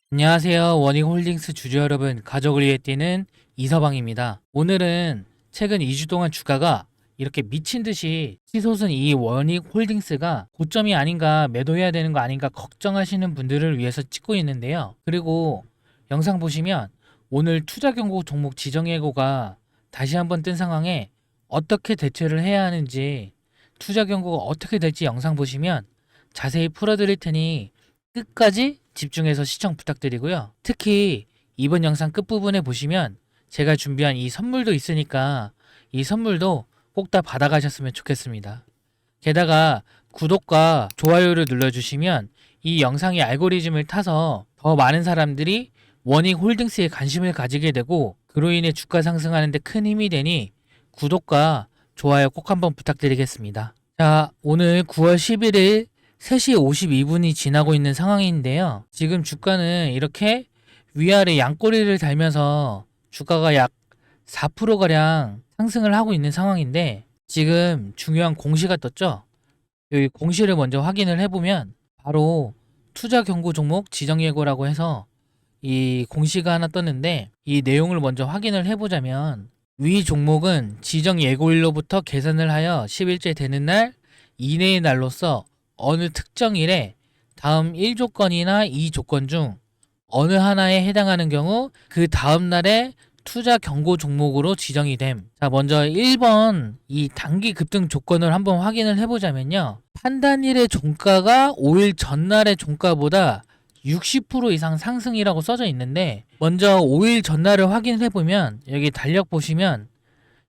안녕하세요. 워닝홀딩스 주주 여러분, 가족을 위해 뛰는 이서방입니다. 오늘은 최근 2주 동안 주가가 이렇게 미친 듯이 치솟은 이 워닝홀딩스가 고점이 아닌가, 매도해야 되는 거 아닌가 걱정하시는 분들을 위해서 찍고 있는데요. 그리고 영상 보시면 오늘 투자 경고 종목 지정 예고가 다시 한번 뜬 상황에 어떻게 대처를 해야 하는지, 투자 경고가 어떻게 될지 영상 보시면 자세히 풀어드릴 테니 끝까지 집중해서 시청 부탁드리고요. 특히 이번 영상 끝부분에 보시면 제가 준비한 이 선물도 있으니까 이 선물도 꼭 다 받아가셨으면 좋겠습니다. 게다가 구독과 좋아요를 눌러주시면 이 영상의 알고리즘을 타서 더 많은 사람들이 워닝홀딩스에 관심을 가지게 되고, 그로 인해 주가 상승하는 데 큰 힘이 되니 구독과 좋아요 꼭 한번 부탁드리겠습니다. 자, 오늘 9월 11일 3시 52분이 지나고 있는 상황인데요. 지금 주가는 이렇게 위아래 양꼬리를 달면서 주가가 약 4%가량 상승을 하고 있는 상황인데, 지금 중요한 공시가 떴죠. 여기 공시를 먼저 확인을 해보면 바로 투자 경고 종목 지정 예고라고 해서 이 공시가 하나 떴는데, 이 내용을 먼저 확인을 해보자면 위 종목은 지정 예고일로부터 계산을 하여 10일째 되는 날 이내의 날로서 어느 특정 일에 다음 1조건이나 2조건 중 어느 하나에 해당하는 경우 그 다음 날에 투자 경고 종목으로 지정이 됨. 자, 먼저 1번 이 단기 급등 조건을 한번 확인을 해보자면요. 판단일의 종가가 5일 전날의 종가보다 60% 이상 상승이라고 써져 있는데, 먼저 5일 전날을 확인을 해보면 여기 달력 보시면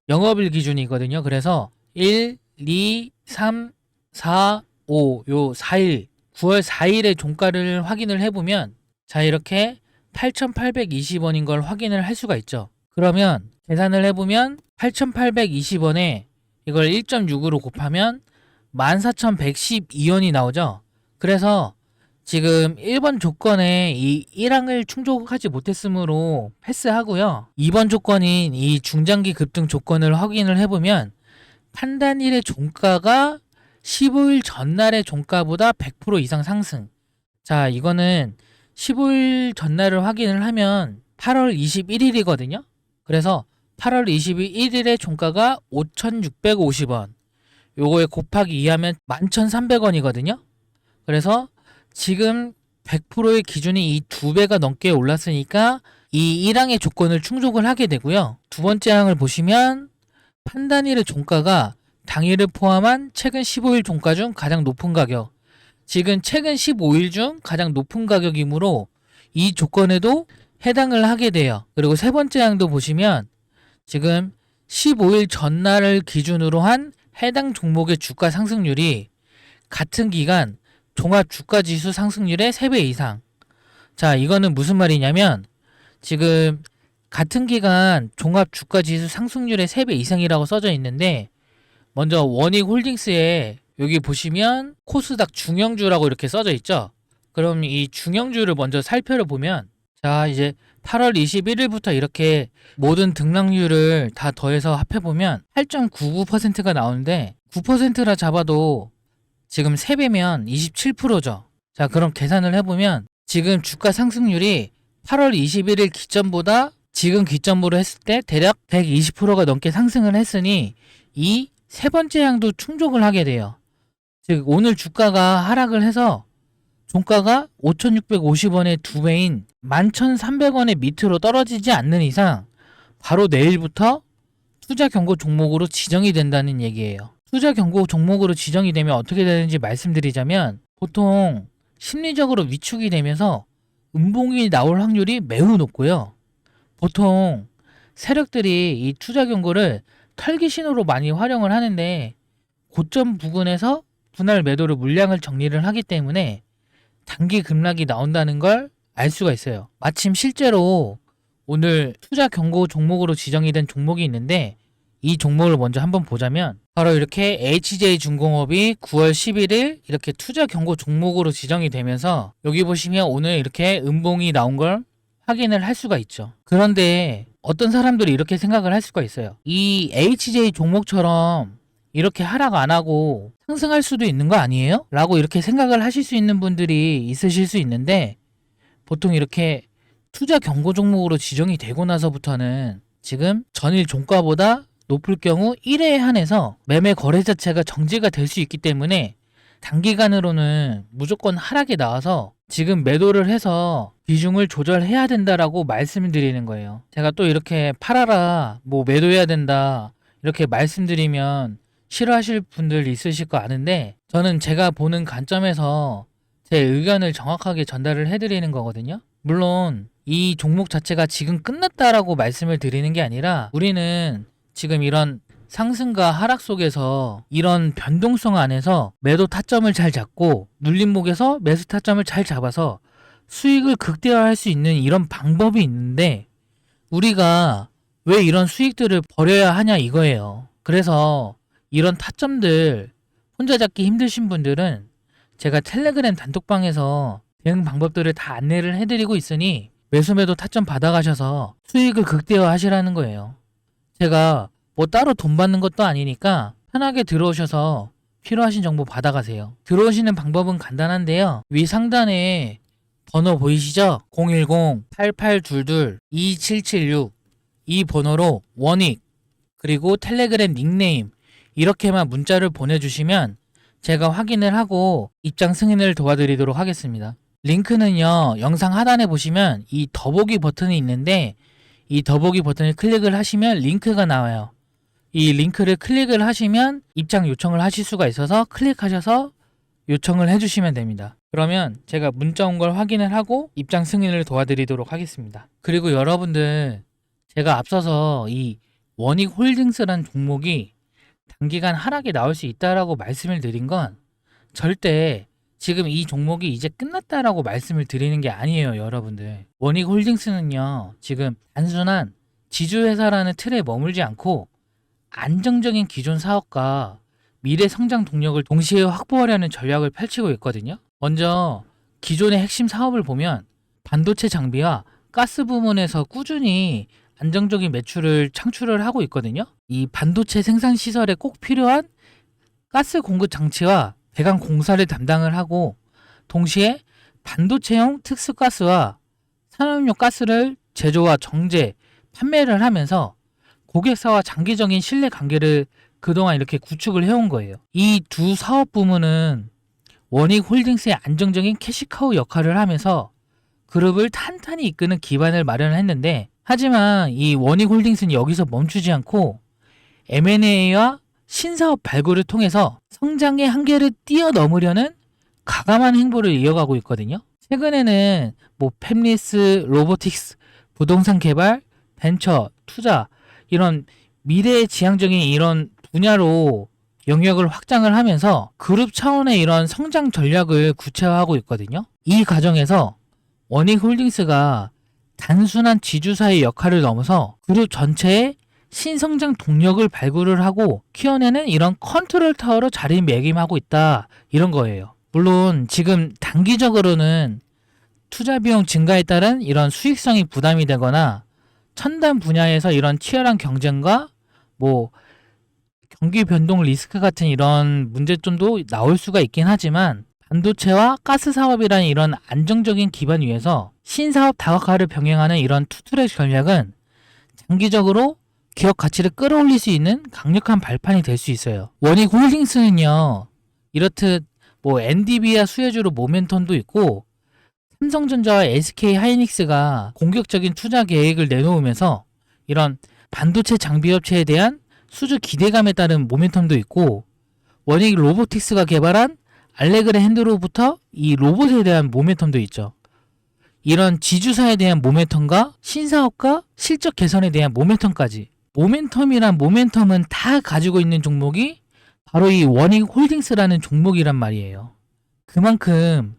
영업일 기준이거든요. 그래서 1, 2, 3, 4, 5, 요 4일, 9월 4일의 종가를 확인을 해보면 자, 이렇게 8,820원인 걸 확인을 할 수가 있죠. 그러면 계산을 해보면 8,820원에 이걸 1.6으로 곱하면 14,112원이 나오죠. 그래서 지금 1번 조건에 이 1항을 충족하지 못했으므로 패스하고요. 2번 조건인 이 중장기 급등 조건을 확인을 해보면 판단일의 종가가 15일 전날의 종가보다 100% 이상 상승. 자, 이거는 15일 전날을 확인을 하면 8월 21일이거든요. 그래서 8월 21일의 종가가 5,650원. 요거에 곱하기 2하면 11,300원이거든요. 그래서 지금 100%의 기준이 이 2배가 넘게 올랐으니까 이 1항의 조건을 충족을 하게 되고요. 두 번째 항을 보시면 판단일의 종가가 당일을 포함한 최근 15일 종가 중 가장 높은 가격, 지금 최근 15일 중 가장 높은 가격이므로 이 조건에도 해당을 하게 돼요. 그리고 세 번째 항도 보시면 지금 15일 전날을 기준으로 한 해당 종목의 주가 상승률이 같은 기간 종합 주가 지수 상승률의 3배 이상. 자, 이거는 무슨 말이냐면 지금 같은 기간 종합 주가 지수 상승률의 3배 이상이라고 써져 있는데, 먼저 워닝홀딩스에 여기 보시면 코스닥 중형주라고 이렇게 써져 있죠. 그럼 이 중형주를 먼저 살펴보면 자, 이제 8월 21일부터 이렇게 모든 등락률을 다 더해서 합해보면 8.99%가 나오는데, 9%라 잡아도 지금 3배면 27%죠. 자, 그럼 계산을 해보면 지금 주가 상승률이 8월 21일 기점보다 지금 기점으로 했을 때 대략 120%가 넘게 상승을 했으니 이 세 번째 항도 충족을 하게 돼요. 즉 오늘 주가가 하락을 해서 종가가 5,650원의 2배인 11,300원의 밑으로 떨어지지 않는 이상 바로 내일부터 투자 경고 종목으로 지정이 된다는 얘기예요. 투자 경고 종목으로 지정이 되면 어떻게 되는지 말씀드리자면, 보통 심리적으로 위축이 되면서 음봉이 나올 확률이 매우 높고요. 보통 세력들이 이 투자 경고를 털기 신호로 많이 활용을 하는데, 고점 부근에서 분할 매도로 물량을 정리를 하기 때문에 단기 급락이 나온다는 걸 알 수가 있어요. 마침 실제로 오늘 투자 경고 종목으로 지정이 된 종목이 있는데, 이 종목을 먼저 한번 보자면 바로 이렇게 HJ중공업이 9월 11일 이렇게 투자 경고 종목으로 지정이 되면서 여기 보시면 오늘 이렇게 음봉이 나온 걸 확인을 할 수가 있죠. 그런데 어떤 사람들이 이렇게 생각을 할 수가 있어요. 이 HJ 종목처럼 이렇게 하락 안 하고 상승할 수도 있는 거 아니에요? 라고 이렇게 생각을 하실 수 있는 분들이 있으실 수 있는데, 보통 이렇게 투자 경고 종목으로 지정이 되고 나서부터는 지금 전일 종가보다 높을 경우 1회에 한해서 매매 거래 자체가 정지가 될 수 있기 때문에 단기간으로는 무조건 하락이 나와서 지금 매도를 해서 비중을 조절해야 된다라고 말씀을 드리는 거예요. 제가 또 이렇게 팔아라, 뭐 매도해야 된다 이렇게 말씀드리면 싫어하실 분들 있으실 거 아는데, 저는 제가 보는 관점에서 제 의견을 정확하게 전달을 해드리는 거거든요. 물론 이 종목 자체가 지금 끝났다라고 말씀을 드리는 게 아니라, 우리는 지금 이런 상승과 하락 속에서 이런 변동성 안에서 매도 타점을 잘 잡고 눌림목에서 매수 타점을 잘 잡아서 수익을 극대화할 수 있는 이런 방법이 있는데, 우리가 왜 이런 수익들을 버려야 하냐 이거예요. 그래서 이런 타점들 혼자 잡기 힘드신 분들은 제가 텔레그램 단톡방에서 대응 방법들을 다 안내를 해드리고 있으니 매수 매도 타점 받아가셔서 수익을 극대화 하시라는 거예요. 제가 뭐 따로 돈 받는 것도 아니니까 편하게 들어오셔서 필요하신 정보 받아가세요. 들어오시는 방법은 간단한데요. 위 상단에 번호 보이시죠? 010-8822-2776 이 번호로 원익 그리고 텔레그램 닉네임 이렇게만 문자를 보내주시면 제가 확인을 하고 입장 승인을 도와드리도록 하겠습니다. 링크는요, 영상 하단에 보시면 이 더보기 버튼이 있는데, 이 더보기 버튼을 클릭을 하시면 링크가 나와요. 이 링크를 클릭을 하시면 입장 요청을 하실 수가 있어서 클릭하셔서 요청을 해주시면 됩니다. 그러면 제가 문자 온 걸 확인을 하고 입장 승인을 도와드리도록 하겠습니다. 그리고 여러분들, 제가 앞서서 이 원익홀딩스라는 종목이 단기간 하락이 나올 수 있다라고 말씀을 드린 건 절대 지금 이 종목이 이제 끝났다라고 말씀을 드리는 게 아니에요, 여러분들. 원익홀딩스는요, 지금 단순한 지주회사라는 틀에 머물지 않고 안정적인 기존 사업과 미래 성장 동력을 동시에 확보하려는 전략을 펼치고 있거든요. 먼저 기존의 핵심 사업을 보면 반도체 장비와 가스 부문에서 꾸준히 안정적인 매출을 창출을 하고 있거든요. 이 반도체 생산 시설에 꼭 필요한 가스 공급 장치와 배관 공사를 담당을 하고, 동시에 반도체용 특수가스와 산업용 가스를 제조와 정제, 판매를 하면서 고객사와 장기적인 신뢰 관계를 그동안 이렇게 구축을 해온 거예요. 이 두 사업 부문은 원익홀딩스의 안정적인 캐시카우 역할을 하면서 그룹을 탄탄히 이끄는 기반을 마련했는데, 하지만 이 원익홀딩스는 여기서 멈추지 않고 M&A와 신사업 발굴을 통해서 성장의 한계를 뛰어넘으려는 가감한 행보를 이어가고 있거든요. 최근에는 뭐 팹리스, 로보틱스, 부동산 개발, 벤처, 투자 이런 미래지향적인 이런 분야로 영역을 확장을 하면서 그룹 차원의 이런 성장 전략을 구체화하고 있거든요. 이 과정에서 원익홀딩스가 단순한 지주사의 역할을 넘어서 그룹 전체의 신성장 동력을 발굴을 하고 키워내는 이런 컨트롤 타워로 자리매김하고 있다, 이런 거예요. 물론 지금 단기적으로는 투자 비용 증가에 따른 이런 수익성이 부담이 되거나 첨단 분야에서 이런 치열한 경쟁과 뭐 경기 변동 리스크 같은 이런 문제점도 나올 수가 있긴 하지만, 반도체와 가스 사업이라는 이런 안정적인 기반 위에서 신사업 다각화를 병행하는 이런 투트랙 전략은 장기적으로 기업 가치를 끌어올릴 수 있는 강력한 발판이 될 수 있어요. 원익홀딩스는요, 이렇듯 뭐 엔디비아 수혜주로 모멘텀도 있고, 삼성전자와 SK하이닉스가 공격적인 투자 계획을 내놓으면서 이런 반도체 장비 업체에 대한 수주 기대감에 따른 모멘텀도 있고, 원익 로보틱스가 개발한 알레그레 핸드로부터 이 로봇에 대한 모멘텀도 있죠. 이런 지주사에 대한 모멘텀과 신사업과 실적 개선에 대한 모멘텀까지, 모멘텀은 다 가지고 있는 종목이 바로 이 원익홀딩스라는 종목이란 말이에요. 그만큼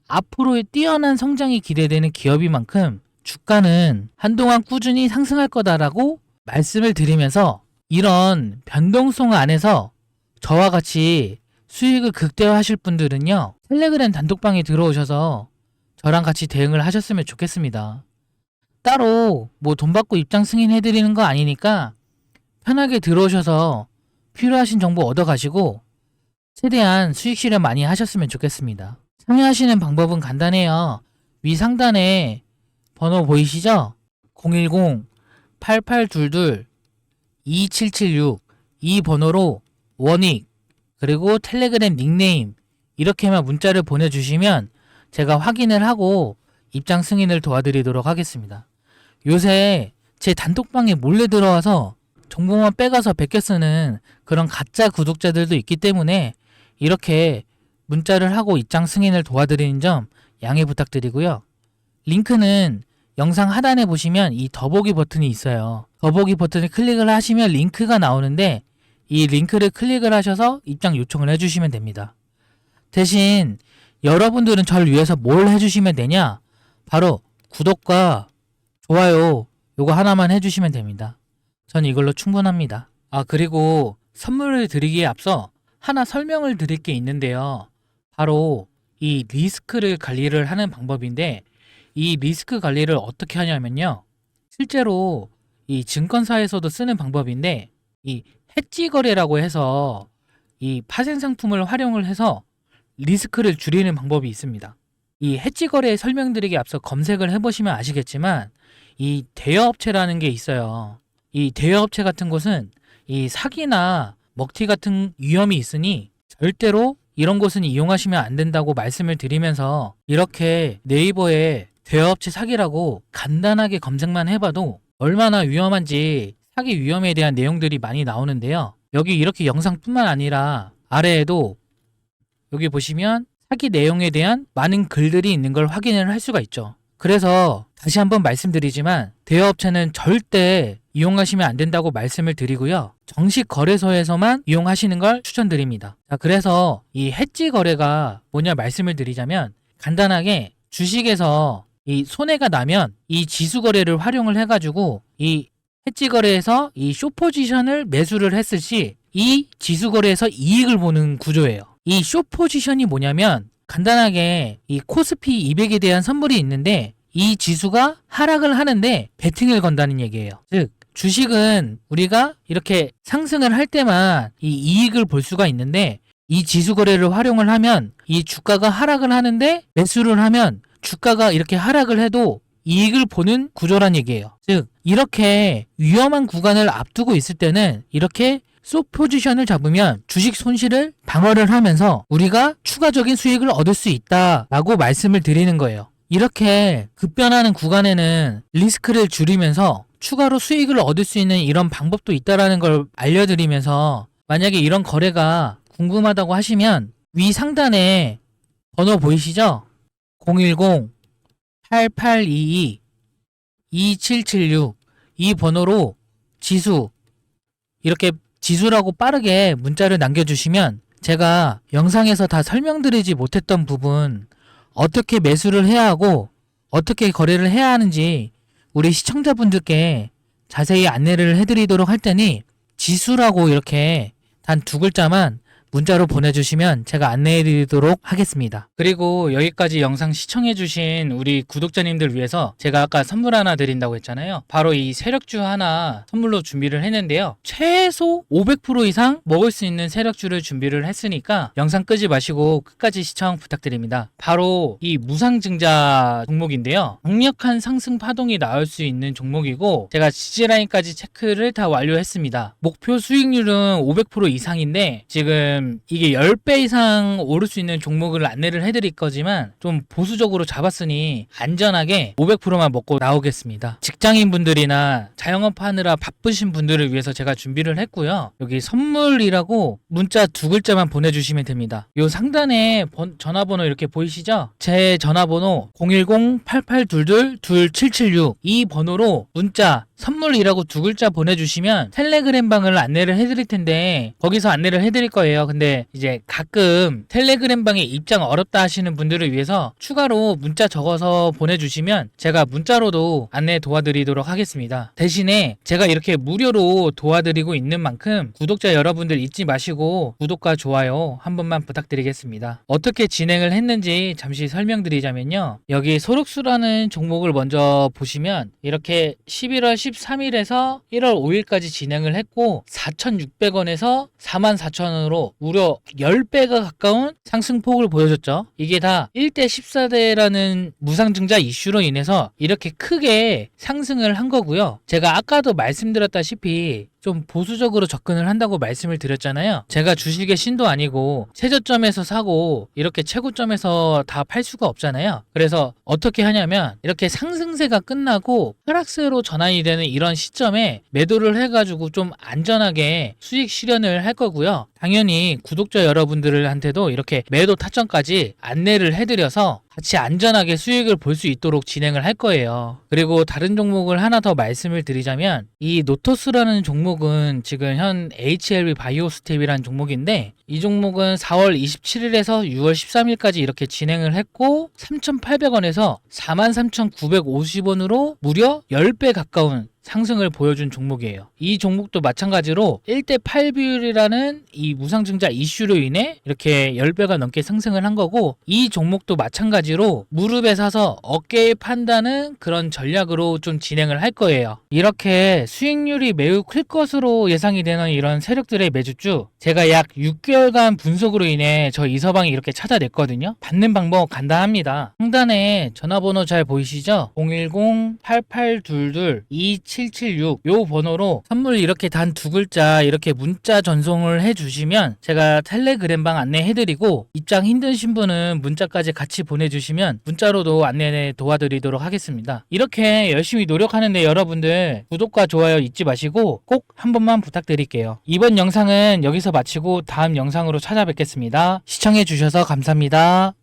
앞으로의 뛰어난 성장이 기대되는 기업인 만큼 주가는 한동안 꾸준히 상승할 거다라고 말씀을 드리면서, 이런 변동성 안에서 저와 같이 수익을 극대화하실 분들은요, 텔레그램 단톡방에 들어오셔서 저랑 같이 대응을 하셨으면 좋겠습니다. 따로 뭐 돈 받고 입장 승인해드리는 거 아니니까 편하게 들어오셔서 필요하신 정보 얻어가시고 최대한 수익 실현 많이 하셨으면 좋겠습니다. 참여하시는 방법은 간단해요. 위 상단에 번호 보이시죠? 010-8822-2776 이 번호로 원익 그리고 텔레그램 닉네임 이렇게만 문자를 보내주시면 제가 확인을 하고 입장 승인을 도와드리도록 하겠습니다. 요새 제 단톡방에 몰래 들어와서 정보만 빼가서 베껴 쓰는 그런 가짜 구독자들도 있기 때문에 이렇게 문자를 하고 입장 승인을 도와드리는 점 양해 부탁드리고요. 링크는 영상 하단에 보시면 이 더보기 버튼이 있어요. 더보기 버튼을 클릭을 하시면 링크가 나오는데 이 링크를 클릭을 하셔서 입장 요청을 해주시면 됩니다. 대신 여러분들은 저를 위해서 뭘 해주시면 되냐? 바로 구독과 좋아요 요거 하나만 해주시면 됩니다. 전 이걸로 충분합니다. 그리고 선물을 드리기에 앞서 하나 설명을 드릴 게 있는데요. 바로 이 리스크를 관리를 하는 방법인데 이 리스크 관리를 어떻게 하냐면요. 실제로 이 증권사에서도 쓰는 방법인데 이 해지 거래라고 해서 이 파생 상품을 활용을 해서 리스크를 줄이는 방법이 있습니다. 이 해지 거래에 설명드리기 앞서 검색을 해보시면 아시겠지만 이 대여업체라는 게 있어요. 이 대여업체 같은 곳은 이 사기나 먹튀 같은 위험이 있으니 절대로 이런 곳은 이용하시면 안 된다고 말씀을 드리면서 이렇게 네이버에 대여업체 사기라고 간단하게 검색만 해봐도 얼마나 위험한지 사기 위험에 대한 내용들이 많이 나오는데요. 여기 이렇게 영상뿐만 아니라 아래에도 여기 보시면 사기 내용에 대한 많은 글들이 있는 걸 확인을 할 수가 있죠. 그래서 다시 한번 말씀드리지만 대여업체는 절대 이용하시면 안 된다고 말씀을 드리고요. 정식 거래소에서만 이용하시는 걸 추천드립니다. 그래서 이 해지 거래가 뭐냐 말씀을 드리자면 간단하게 주식에서 이 손해가 나면 이 지수 거래를 활용을 해가지고 이 해지 거래에서 이 숏 포지션을 매수를 했을 시 이 지수 거래에서 이익을 보는 구조예요. 이 숏 포지션이 뭐냐면 간단하게 이 코스피 200에 대한 선물이 있는데 이 지수가 하락을 하는데 베팅을 건다는 얘기예요. 즉 주식은 우리가 이렇게 상승을 할 때만 이 이익을 볼 수가 있는데 이 지수 거래를 활용을 하면 이 주가가 하락을 하는데 매수를 하면 주가가 이렇게 하락을 해도 이익을 보는 구조란 얘기예요. 즉 이렇게 위험한 구간을 앞두고 있을 때는 이렇게 숏 포지션을 잡으면 주식 손실을 방어를 하면서 우리가 추가적인 수익을 얻을 수 있다라고 말씀을 드리는 거예요. 이렇게 급변하는 구간에는 리스크를 줄이면서 추가로 수익을 얻을 수 있는 이런 방법도 있다라는 걸 알려드리면서 만약에 이런 거래가 궁금하다고 하시면 위 상단에 번호 보이시죠? 010-8822-2776 이 번호로 지수 이렇게 지수라고 빠르게 문자를 남겨주시면 제가 영상에서 다 설명드리지 못했던 부분 어떻게 매수를 해야 하고 어떻게 거래를 해야 하는지 우리 시청자분들께 자세히 안내를 해드리도록 할 테니 지수라고 이렇게 단 2글자만 문자로 보내주시면 제가 안내해드리도록 하겠습니다. 그리고 여기까지 영상 시청해주신 우리 구독자님들 위해서 제가 아까 선물 하나 드린다고 했잖아요. 바로 이 세력주 하나 선물로 준비를 했는데요. 최소 500% 이상 먹을 수 있는 세력주를 준비를 했으니까 영상 끄지 마시고 끝까지 시청 부탁드립니다. 바로 이 무상증자 종목인데요. 강력한 상승 파동이 나올 수 있는 종목이고 제가 지지라인까지 체크를 다 완료했습니다. 목표 수익률은 500% 이상인데 지금 이게 10배 이상 오를 수 있는 종목을 안내를 해드릴 거지만 좀 보수적으로 잡았으니 안전하게 500%만 먹고 나오겠습니다. 직장인분들이나 자영업 하느라 바쁘신 분들을 위해서 제가 준비를 했고요. 여기 선물이라고 문자 2글자만 보내주시면 됩니다. 요 상단에 전화번호 이렇게 보이시죠? 제 전화번호 010-8822-2776 이 번호로 문자 선물이라고 2글자 보내주시면 텔레그램 방을 안내를 해드릴 텐데 거기서 안내를 해드릴 거예요. 근데 이제 가끔 텔레그램 방에 입장 어렵다 하시는 분들을 위해서 추가로 문자 적어서 보내주시면 제가 문자로도 안내 도와드리도록 하겠습니다. 대신에 제가 이렇게 무료로 도와드리고 있는 만큼 구독자 여러분들 잊지 마시고 구독과 좋아요 한 번만 부탁드리겠습니다. 어떻게 진행을 했는지 잠시 설명드리자면요. 여기 소록수라는 종목을 먼저 보시면 이렇게 11월 13일에서 1월 5일까지 진행을 했고 4,600원에서 44,000원으로 무려 10배가 가까운 상승폭을 보여줬죠. 이게 다 1대 14대라는 무상증자 이슈로 인해서 이렇게 크게 상승을 한 거고요. 제가 아까도 말씀드렸다시피 좀 보수적으로 접근을 한다고 말씀을 드렸잖아요. 제가 주식의 신도 아니고 최저점에서 사고 이렇게 최고점에서 다 팔 수가 없잖아요. 그래서 어떻게 하냐면 이렇게 상승세가 끝나고 하락세로 전환이 되는 이런 시점에 매도를 해가지고 좀 안전하게 수익 실현을 할 거고요. 당연히 구독자 여러분들한테도 이렇게 매도 타점까지 안내를 해드려서 같이 안전하게 수익을 볼 수 있도록 진행을 할 거예요. 그리고 다른 종목을 하나 더 말씀을 드리자면 이 노토스라는 종목은 지금 현 HLB 바이오스텝이라는 종목인데 이 종목은 4월 27일에서 6월 13일까지 이렇게 진행을 했고 3,800원에서 43,950원으로 무려 10배 가까운 상승을 보여준 종목이에요. 이 종목도 마찬가지로 1대 8 비율이라는 이 무상증자 이슈로 인해 이렇게 10배가 넘게 상승을 한 거고 이 종목도 마찬가지로 무릎에 사서 어깨에 판다는 그런 전략으로 좀 진행을 할 거예요. 이렇게 수익률이 매우 클 것으로 예상이 되는 이런 세력들의 매주주 제가 약 6개월간 분석으로 인해 저 이서방이 이렇게 찾아냈거든요. 받는 방법 간단합니다. 상단에 전화번호 잘 보이시죠? 010-8822-2776 요 번호로 선물 이렇게 단 2글자 이렇게 문자 전송을 해주시면 제가 텔레그램방 안내해드리고 입장 힘드신 분은 문자까지 같이 보내주시면 문자로도 안내 도와드리도록 하겠습니다. 이렇게 열심히 노력하는데 여러분들 구독과 좋아요 잊지 마시고 꼭 한 번만 부탁드릴게요. 이번 영상은 여기서 마치고 다음 영상으로 찾아뵙겠습니다. 시청해주셔서 감사합니다.